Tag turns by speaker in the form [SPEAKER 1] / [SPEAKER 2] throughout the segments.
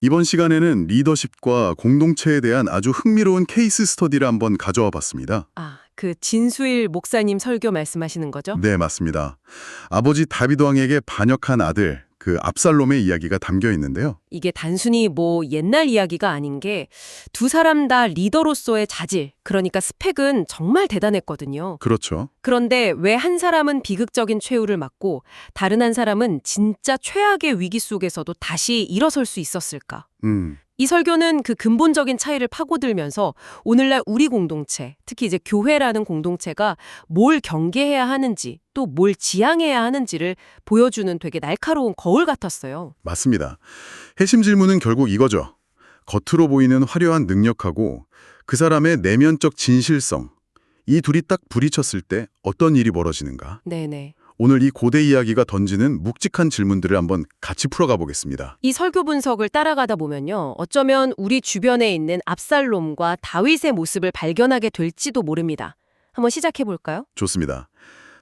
[SPEAKER 1] 이번 시간에는 리더십과 공동체에 대한 아주 흥미로운 케이스 스터디를 한번 가져와 봤습니다.
[SPEAKER 2] 아, 그 진수일 목사님 설교 말씀하시는 거죠?
[SPEAKER 1] 네, 맞습니다. 아버지 다비드 왕에게 반역한 아들, 그 압살롬의 이야기가 담겨 있는데요.
[SPEAKER 2] 이게 단순히 뭐 옛날 이야기가 아닌 게 두 사람 다 리더로서의 자질, 그러니까 스펙은 정말 대단했거든요.
[SPEAKER 1] 그렇죠.
[SPEAKER 2] 그런데 왜 한 사람은 비극적인 최후를 맞고 다른 한 사람은 진짜 최악의 위기 속에서도 다시 일어설 수 있었을까? 이 설교는 그 근본적인 차이를 파고들면서 오늘날 우리 공동체, 특히 이제 교회라는 공동체가 뭘 경계해야 하는지 또 뭘 지향해야 하는지를 보여주는 되게 날카로운 거울 같았어요.
[SPEAKER 1] 맞습니다. 핵심 질문은 결국 이거죠. 겉으로 보이는 화려한 능력하고 그 사람의 내면적 진실성, 이 둘이 딱 부딪혔을 때 어떤 일이 벌어지는가?
[SPEAKER 2] 네네.
[SPEAKER 1] 오늘 이 고대 이야기가 던지는 묵직한 질문들을 한번 같이 풀어가 보겠습니다.
[SPEAKER 2] 이 설교 분석을 따라가다 보면요. 어쩌면 우리 주변에 있는 압살롬과 다윗의 모습을 발견하게 될지도 모릅니다. 한번 시작해 볼까요?
[SPEAKER 1] 좋습니다.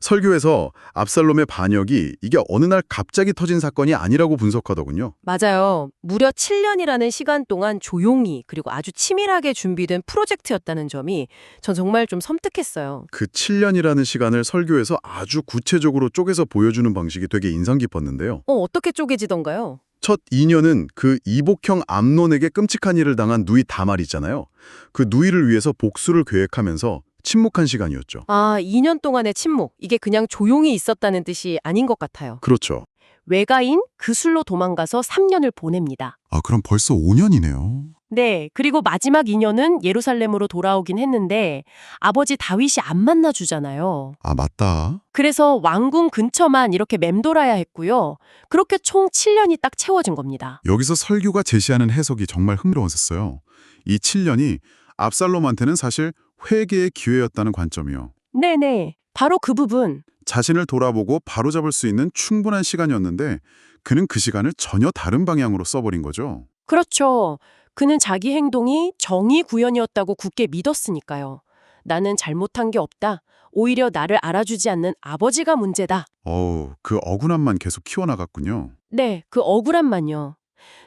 [SPEAKER 1] 설교에서 압살롬의 반역이 이게 어느 날 갑자기 터진 사건이 아니라고 분석하더군요.
[SPEAKER 2] 맞아요. 무려 7년이라는 시간 동안 조용히 그리고 아주 치밀하게 준비된 프로젝트였다는 점이 전 정말 좀 섬뜩했어요.
[SPEAKER 1] 그 7년이라는 시간을 설교에서 아주 구체적으로 쪼개서 보여주는 방식이 되게 인상 깊었는데요.
[SPEAKER 2] 어떻게 쪼개지던가요?
[SPEAKER 1] 첫 2년은 그 이복형 암논에게 끔찍한 일을 당한 누이 다말 있잖아요. 그 누이를 위해서 복수를 계획하면서 침묵한 시간이었죠.
[SPEAKER 2] 아, 2년 동안의 침묵. 이게 그냥 조용히 있었다는 뜻이 아닌 것 같아요.
[SPEAKER 1] 그렇죠.
[SPEAKER 2] 외가인 그술로 도망가서 3년을 보냅니다.
[SPEAKER 1] 아, 그럼 벌써 5년이네요.
[SPEAKER 2] 네, 그리고 마지막 2년은 예루살렘으로 돌아오긴 했는데 아버지 다윗이 안 만나주잖아요.
[SPEAKER 1] 아, 맞다.
[SPEAKER 2] 그래서 왕궁 근처만 이렇게 맴돌아야 했고요. 그렇게 총 7년이 딱 채워진 겁니다.
[SPEAKER 1] 여기서 설교가 제시하는 해석이 정말 흥미로웠었어요. 이 7년이 압살롬한테는 사실 회개의 기회였다는 관점이요.
[SPEAKER 2] 네네, 바로 그 부분.
[SPEAKER 1] 자신을 돌아보고 바로잡을 수 있는 충분한 시간이었는데 그는 그 시간을 전혀 다른 방향으로 써버린 거죠.
[SPEAKER 2] 그렇죠. 그는 자기 행동이 정의 구현이었다고 굳게 믿었으니까요. 나는 잘못한 게 없다. 오히려 나를 알아주지 않는 아버지가 문제다.
[SPEAKER 1] 그 억울함만 계속 키워나갔군요.
[SPEAKER 2] 네, 그 억울함만요.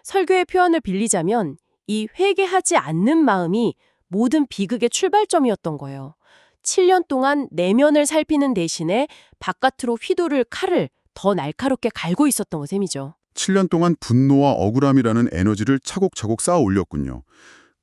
[SPEAKER 2] 설교의 표현을 빌리자면 이 회개하지 않는 마음이 모든 비극의 출발점이었던 거예요. 7년 동안 내면을 살피는 대신에 바깥으로 휘두를 칼을 더 날카롭게 갈고 있었던 셈이죠.
[SPEAKER 1] 7년 동안 분노와 억울함이라는 에너지를 차곡차곡 쌓아 올렸군요.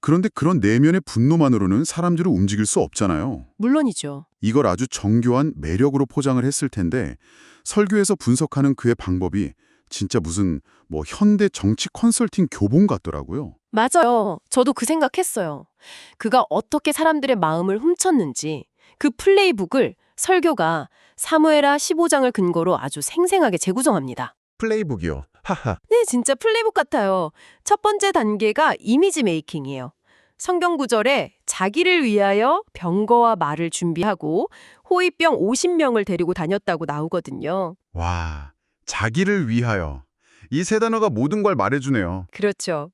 [SPEAKER 1] 그런데 그런 내면의 분노만으로는 사람들을 움직일 수 없잖아요.
[SPEAKER 2] 물론이죠.
[SPEAKER 1] 이걸 아주 정교한 매력으로 포장을 했을 텐데 설교에서 분석하는 그의 방법이 진짜 무슨 현대 정치 컨설팅 교본 같더라고요.
[SPEAKER 2] 맞아요. 저도 그 생각했어요. 그가 어떻게 사람들의 마음을 훔쳤는지 그 플레이북을 설교가 사무엘하 15장을 근거로 아주 생생하게 재구성합니다.
[SPEAKER 1] 플레이북이요. 하하.
[SPEAKER 2] 네, 진짜 플레이북 같아요. 첫 번째 단계가 이미지 메이킹이에요. 성경 구절에 자기를 위하여 병거와 말을 준비하고 호위병 50명을 데리고 다녔다고 나오거든요.
[SPEAKER 1] 와, 자기를 위하여. 이 세 단어가 모든 걸 말해주네요.
[SPEAKER 2] 그렇죠.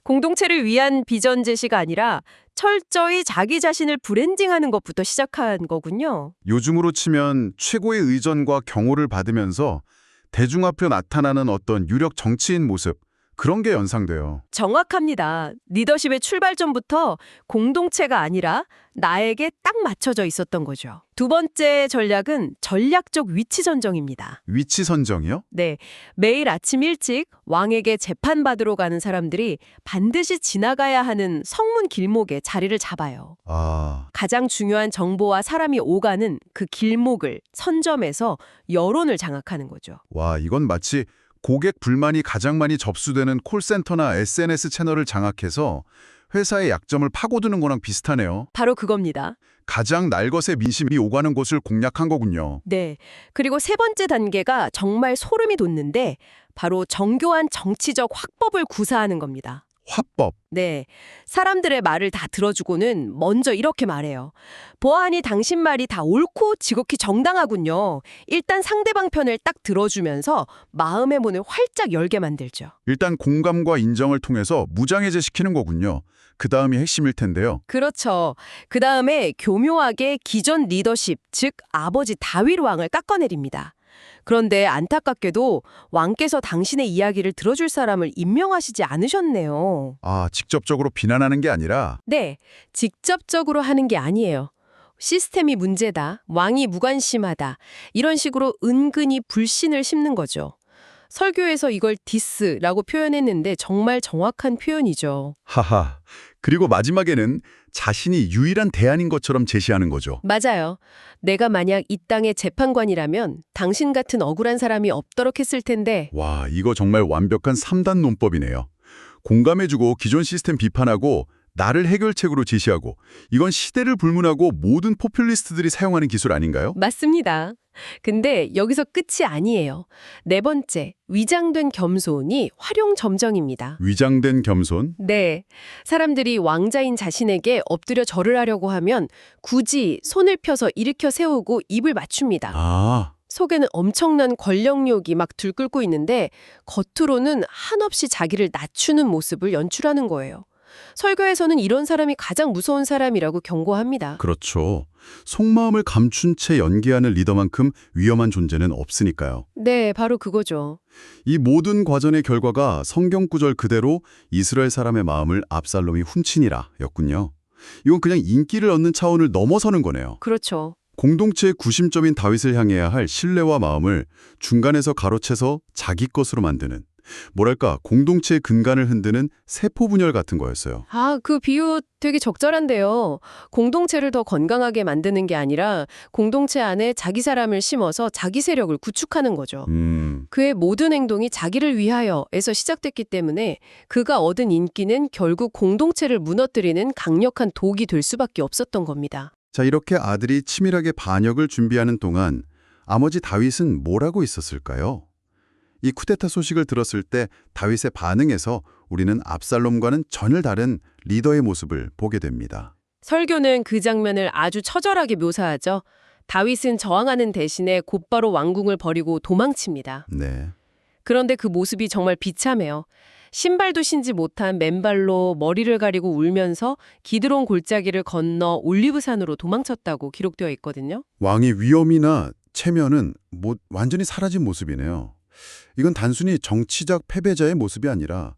[SPEAKER 2] 공동체를 위한 비전 제시가 아니라 철저히 자기 자신을 브랜딩하는 것부터 시작한 거군요.
[SPEAKER 1] 요즘으로 치면 최고의 의전과 경호를 받으면서 대중 앞에 나타나는 어떤 유력 정치인 모습, 그런 게 연상돼요.
[SPEAKER 2] 정확합니다. 리더십의 출발점부터 공동체가 아니라 나에게 딱 맞춰져 있었던 거죠. 두 번째 전략은 전략적 위치 선정입니다.
[SPEAKER 1] 위치 선정이요?
[SPEAKER 2] 네, 매일 아침 일찍 왕에게 재판받으러 가는 사람들이 반드시 지나가야 하는 성문 길목에 자리를 잡아요.
[SPEAKER 1] 아,
[SPEAKER 2] 가장 중요한 정보와 사람이 오가는 그 길목을 선점해서 여론을 장악하는 거죠.
[SPEAKER 1] 와, 이건 마치 고객 불만이 가장 많이 접수되는 콜센터나 SNS 채널을 장악해서 회사의 약점을 파고드는 거랑 비슷하네요.
[SPEAKER 2] 바로 그겁니다.
[SPEAKER 1] 가장 날것의 민심이 오가는 곳을 공략한 거군요.
[SPEAKER 2] 네. 그리고 세 번째 단계가 정말 소름이 돋는데 바로 정교한 정치적 화법을 구사하는 겁니다.
[SPEAKER 1] 화법.
[SPEAKER 2] 네. 사람들의 말을 다 들어주고는 먼저 이렇게 말해요. 보아하니 당신 말이 다 옳고 지극히 정당하군요. 일단 상대방 편을 딱 들어주면서 마음의 문을 활짝 열게 만들죠.
[SPEAKER 1] 일단 공감과 인정을 통해서 무장해제시키는 거군요. 그 다음이 핵심일 텐데요.
[SPEAKER 2] 그렇죠. 그 다음에 교묘하게 기존 리더십, 즉 아버지 다윗 왕을 깎아내립니다. 그런데 안타깝게도 왕께서 당신의 이야기를 들어줄 사람을 임명하시지 않으셨네요.
[SPEAKER 1] 아, 직접적으로 비난하는 게 아니라
[SPEAKER 2] 네, 직접적으로 하는 게 아니에요. 시스템이 문제다, 왕이 무관심하다, 이런 식으로 은근히 불신을 심는 거죠. 설교에서 이걸 디스라고 표현했는데 정말 정확한 표현이죠.
[SPEAKER 1] 하하. 그리고 마지막에는 자신이 유일한 대안인 것처럼 제시하는 거죠.
[SPEAKER 2] 맞아요. 내가 만약 이 땅의 재판관이라면 당신 같은 억울한 사람이 없도록 했을 텐데.
[SPEAKER 1] 와, 이거 정말 완벽한 3단 논법이네요. 공감해주고 기존 시스템 비판하고 나를 해결책으로 제시하고 이건 시대를 불문하고 모든 포퓰리스트들이 사용하는 기술 아닌가요?
[SPEAKER 2] 맞습니다. 근데 여기서 끝이 아니에요. 네 번째, 위장된 겸손이 활용점정입니다.
[SPEAKER 1] 위장된 겸손?
[SPEAKER 2] 네, 사람들이 왕자인 자신에게 엎드려 절을 하려고 하면 굳이 손을 펴서 일으켜 세우고 입을 맞춥니다.
[SPEAKER 1] 아,
[SPEAKER 2] 속에는 엄청난 권력욕이 막 들끓고 있는데 겉으로는 한없이 자기를 낮추는 모습을 연출하는 거예요. 설교에서는 이런 사람이 가장 무서운 사람이라고 경고합니다.
[SPEAKER 1] 그렇죠. 속마음을 감춘 채 연기하는 리더만큼 위험한 존재는 없으니까요.
[SPEAKER 2] 네, 바로 그거죠.
[SPEAKER 1] 이 모든 과정의 결과가 성경 구절 그대로 이스라엘 사람의 마음을 압살롬이 훔치니라 였군요. 이건 그냥 인기를 얻는 차원을 넘어서는 거네요.
[SPEAKER 2] 그렇죠.
[SPEAKER 1] 공동체의 구심점인 다윗을 향해야 할 신뢰와 마음을 중간에서 가로채서 자기 것으로 만드는, 뭐랄까 공동체의 근간을 흔드는 세포 분열 같은 거였어요.
[SPEAKER 2] 아, 그 비유 되게 적절한데요. 공동체를 더 건강하게 만드는 게 아니라 공동체 안에 자기 사람을 심어서 자기 세력을 구축하는 거죠. 그의 모든 행동이 자기를 위하여에서 시작됐기 때문에 그가 얻은 인기는 결국 공동체를 무너뜨리는 강력한 독이 될 수밖에 없었던 겁니다.
[SPEAKER 1] 자, 이렇게 아들이 치밀하게 반역을 준비하는 동안 아버지 다윗은 뭘 하고 있었을까요? 이 쿠데타 소식을 들었을 때 다윗의 반응에서 우리는 압살롬과는 전혀 다른 리더의 모습을 보게 됩니다.
[SPEAKER 2] 설교는 그 장면을 아주 처절하게 묘사하죠. 다윗은 저항하는 대신에 곧바로 왕궁을 버리고 도망칩니다.
[SPEAKER 1] 네.
[SPEAKER 2] 그런데 그 모습이 정말 비참해요. 신발도 신지 못한 맨발로 머리를 가리고 울면서 기드론 골짜기를 건너 올리브산으로 도망쳤다고 기록되어 있거든요.
[SPEAKER 1] 왕의 위엄이나 체면은 완전히 사라진 모습이네요. 이건 단순히 정치적 패배자의 모습이 아니라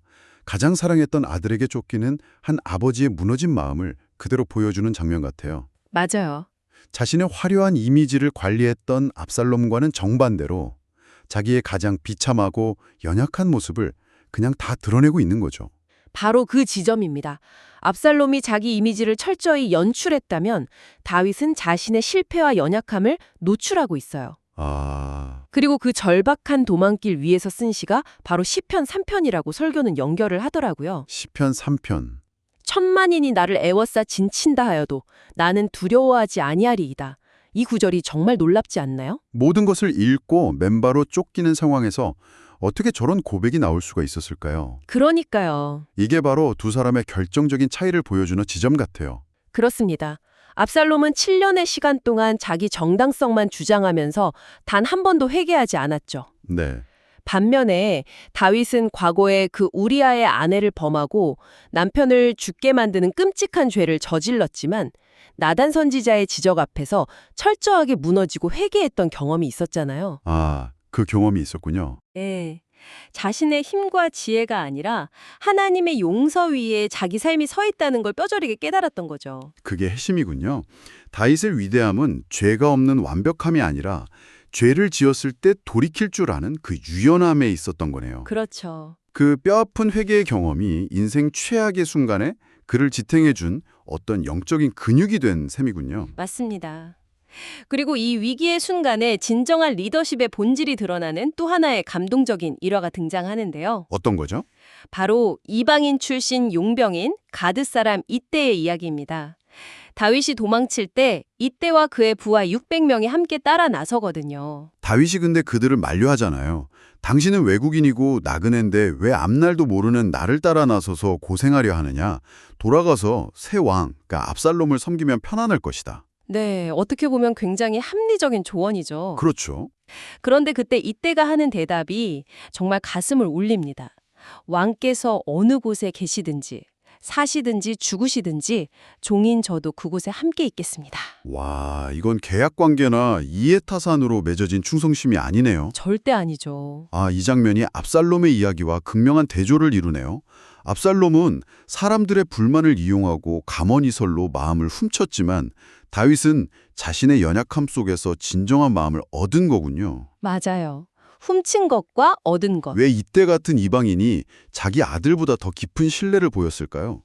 [SPEAKER 1] 가장 사랑했던 아들에게 쫓기는 한 아버지의 무너진 마음을 그대로 보여주는 장면 같아요.
[SPEAKER 2] 맞아요.
[SPEAKER 1] 자신의 화려한 이미지를 관리했던 압살롬과는 정반대로 자기의 가장 비참하고 연약한 모습을 그냥 다 드러내고 있는 거죠.
[SPEAKER 2] 바로 그 지점입니다. 압살롬이 자기 이미지를 철저히 연출했다면 다윗은 자신의 실패와 연약함을 노출하고 있어요.
[SPEAKER 1] 아,
[SPEAKER 2] 그리고 그 절박한 도망길 위에서 쓴 시가 바로 시편 3편이라고 설교는 연결을 하더라고요.
[SPEAKER 1] 시편 3편.
[SPEAKER 2] 천만인이 나를 애워싸 진친다 하여도 나는 두려워하지 아니하리이다. 이 구절이 정말 놀랍지 않나요?
[SPEAKER 1] 모든 것을 잃고 맨바로 쫓기는 상황에서 어떻게 저런 고백이 나올 수가 있었을까요?
[SPEAKER 2] 그러니까요.
[SPEAKER 1] 이게 바로 두 사람의 결정적인 차이를 보여주는 지점 같아요.
[SPEAKER 2] 그렇습니다. 압살롬은 7년의 시간 동안 자기 정당성만 주장하면서 단 한 번도 회개하지 않았죠.
[SPEAKER 1] 네.
[SPEAKER 2] 반면에 다윗은 과거에 그 우리아의 아내를 범하고 남편을 죽게 만드는 끔찍한 죄를 저질렀지만 나단 선지자의 지적 앞에서 철저하게 무너지고 회개했던 경험이 있었잖아요.
[SPEAKER 1] 아, 그 경험이 있었군요.
[SPEAKER 2] 네. 자신의 힘과 지혜가 아니라 하나님의 용서 위에 자기 삶이 서 있다는 걸 뼈저리게 깨달았던 거죠.
[SPEAKER 1] 그게 핵심이군요. 다윗의 위대함은 죄가 없는 완벽함이 아니라 죄를 지었을 때 돌이킬 줄 아는 그 유연함에 있었던 거네요.
[SPEAKER 2] 그렇죠.
[SPEAKER 1] 그 뼈아픈 회개의 경험이 인생 최악의 순간에 그를 지탱해준 어떤 영적인 근육이 된 셈이군요.
[SPEAKER 2] 맞습니다. 그리고 이 위기의 순간에 진정한 리더십의 본질이 드러나는 또 하나의 감동적인 일화가 등장하는데요.
[SPEAKER 1] 어떤 거죠?
[SPEAKER 2] 바로 이방인 출신 용병인 가드 사람 이때의 이야기입니다. 다윗이 도망칠 때 이때와 그의 부하 600명이 함께 따라 나서거든요.
[SPEAKER 1] 다윗이 근데 그들을 만류하잖아요. 당신은 외국인이고 나그네인데 왜 앞날도 모르는 나를 따라 나서서 고생하려 하느냐. 돌아가서 새 왕, 그러니까 압살롬을 섬기면 편안할 것이다.
[SPEAKER 2] 네, 어떻게 보면 굉장히 합리적인 조언이죠.
[SPEAKER 1] 그렇죠.
[SPEAKER 2] 그런데 그때 이때가 하는 대답이 정말 가슴을 울립니다. 왕께서 어느 곳에 계시든지 사시든지 죽으시든지 종인 저도 그곳에 함께 있겠습니다.
[SPEAKER 1] 와, 이건 계약 관계나 이해타산으로 맺어진 충성심이 아니네요.
[SPEAKER 2] 절대 아니죠.
[SPEAKER 1] 아, 이 장면이 압살롬의 이야기와 극명한 대조를 이루네요. 압살롬은 사람들의 불만을 이용하고 가머니설로 마음을 훔쳤지만 다윗은 자신의 연약함 속에서 진정한 마음을 얻은 거군요.
[SPEAKER 2] 맞아요. 훔친 것과 얻은 것.
[SPEAKER 1] 왜 이때 같은 이방인이 자기 아들보다 더 깊은 신뢰를 보였을까요?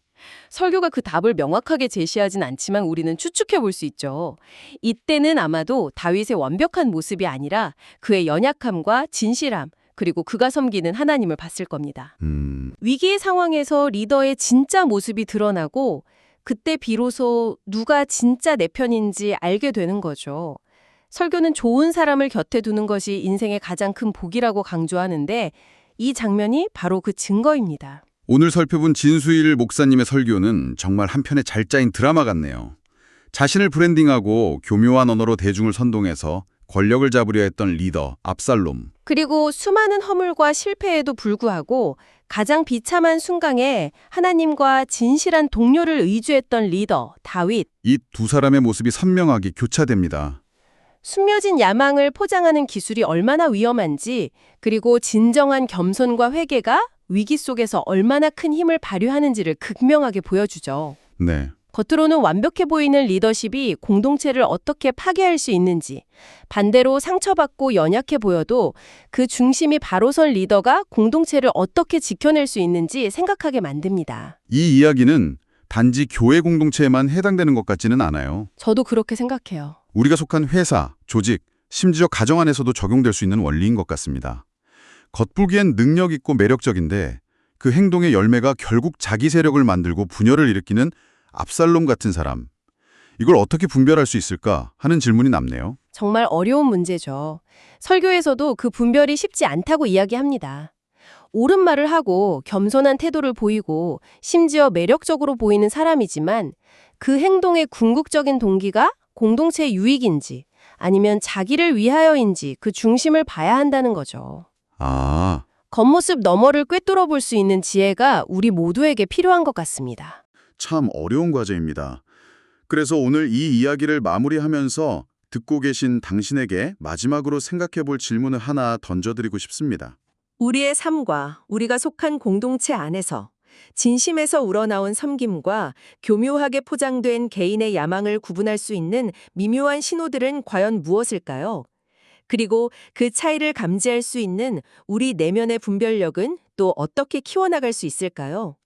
[SPEAKER 2] 설교가 그 답을 명확하게 제시하진 않지만 우리는 추측해 볼 수 있죠. 이때는 아마도 다윗의 완벽한 모습이 아니라 그의 연약함과 진실함, 그리고 그가 섬기는 하나님을 봤을 겁니다. 위기의 상황에서 리더의 진짜 모습이 드러나고 그때 비로소 누가 진짜 내 편인지 알게 되는 거죠. 설교는 좋은 사람을 곁에 두는 것이 인생의 가장 큰 복이라고 강조하는데 이 장면이 바로 그 증거입니다.
[SPEAKER 1] 오늘 살펴본 진수일 목사님의 설교는 정말 한편의 잘 짜인 드라마 같네요. 자신을 브랜딩하고 교묘한 언어로 대중을 선동해서 권력을 잡으려 했던 리더 압살롬.
[SPEAKER 2] 그리고 수많은 허물과 실패에도 불구하고 가장 비참한 순간에 하나님과 진실한 동료를 의지했던 리더 다윗.
[SPEAKER 1] 이 두 사람의 모습이 선명하게 교차됩니다.
[SPEAKER 2] 숨겨진 야망을 포장하는 기술이 얼마나 위험한지, 그리고 진정한 겸손과 회개가 위기 속에서 얼마나 큰 힘을 발휘하는지를 극명하게 보여주죠.
[SPEAKER 1] 네.
[SPEAKER 2] 겉으로는 완벽해 보이는 리더십이 공동체를 어떻게 파괴할 수 있는지, 반대로 상처받고 연약해 보여도 그 중심이 바로 선 리더가 공동체를 어떻게 지켜낼 수 있는지 생각하게 만듭니다.
[SPEAKER 1] 이 이야기는 단지 교회 공동체에만 해당되는 것 같지는 않아요.
[SPEAKER 2] 저도 그렇게 생각해요.
[SPEAKER 1] 우리가 속한 회사, 조직, 심지어 가정 안에서도 적용될 수 있는 원리인 것 같습니다. 겉보기엔 능력 있고 매력적인데 그 행동의 열매가 결국 자기 세력을 만들고 분열을 일으키는 압살롬 같은 사람. 이걸 어떻게 분별할 수 있을까 하는 질문이 남네요.
[SPEAKER 2] 정말 어려운 문제죠. 설교에서도 그 분별이 쉽지 않다고 이야기합니다. 옳은 말을 하고 겸손한 태도를 보이고 심지어 매력적으로 보이는 사람이지만 그 행동의 궁극적인 동기가 공동체 유익인지 아니면 자기를 위하여인지 그 중심을 봐야 한다는 거죠.
[SPEAKER 1] 아,
[SPEAKER 2] 겉모습 너머를 꿰뚫어 볼 수 있는 지혜가 우리 모두에게 필요한 것 같습니다.
[SPEAKER 1] 참 어려운 과제입니다. 그래서 오늘 이 이야기를 마무리하면서 듣고 계신 당신에게 마지막으로 생각해 볼 질문을 하나 던져드리고 싶습니다.
[SPEAKER 3] 우리의 삶과 우리가 속한 공동체 안에서 진심에서 우러나온 섬김과 교묘하게 포장된 개인의 야망을 구분할 수 있는 미묘한 신호들은 과연 무엇일까요? 그리고 그 차이를 감지할 수 있는 우리 내면의 분별력은 또 어떻게 키워나갈 수 있을까요?